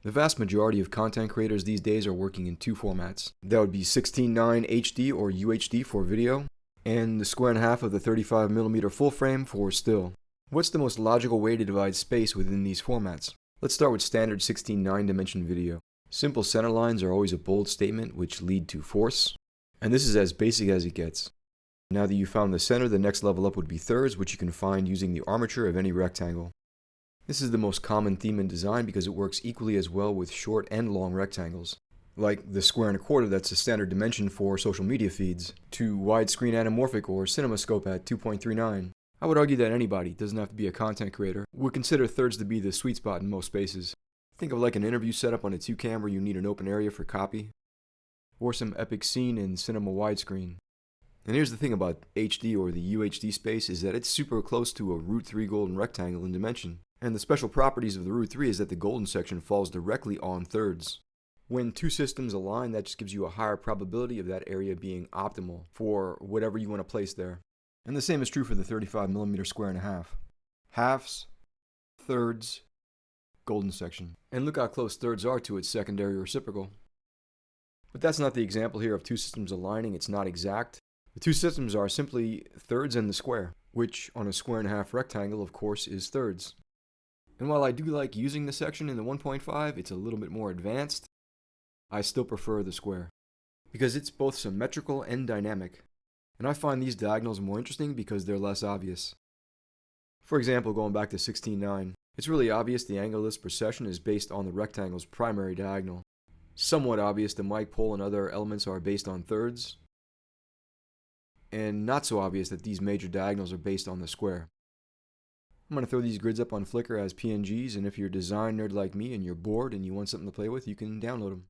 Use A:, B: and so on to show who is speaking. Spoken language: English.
A: The vast majority of content creators these days are working in two formats. That would be 16:9 HD or UHD for video, and the square and a half of the 35mm full frame for still. What's the most logical way to divide space within these formats? Let's start with standard 16:9 dimension video. Simple center lines are always a bold statement which lead to force, and this is as basic as it gets. Now that you've found the center, the next level up would be thirds, which you can find using the armature of any rectangle. This is the most common theme in design because it works equally as well with short and long rectangles, like the square and a quarter that's a standard dimension for social media feeds, to widescreen anamorphic or cinemascope at 2.39. I would argue that anybody, doesn't have to be a content creator, would consider thirds to be the sweet spot in most spaces. Think of like an interview setup on a 2cam where you need an open area for copy, or some epic scene in cinema widescreen. And here's the thing about HD or the UHD space is that it's super close to a root 3 golden rectangle in dimension. And the special properties of the root 3 is that the golden section falls directly on thirds. When two systems align, that just gives you a higher probability of that area being optimal for whatever you want to place there. And the same is true for the 35mm square and a half. Halves, thirds, golden section. And look how close thirds are to its secondary reciprocal. But that's not the example here of two systems aligning. It's not exact. The two systems are simply thirds and the square, which on a square and a half rectangle, of course, is thirds. And while I do like using the section in the 1.5, it's a little bit more advanced, I still prefer the square, because it's both symmetrical and dynamic. And I find these diagonals more interesting because they're less obvious. For example, going back to 16:9, it's really obvious the angle of this procession is based on the rectangle's primary diagonal. Somewhat obvious the mic pole and other elements are based on thirds, and not so obvious that these major diagonals are based on the square. I'm going to throw these grids up on Flickr as PNGs, and if you're a design nerd like me and you're bored and you want something to play with, you can download them.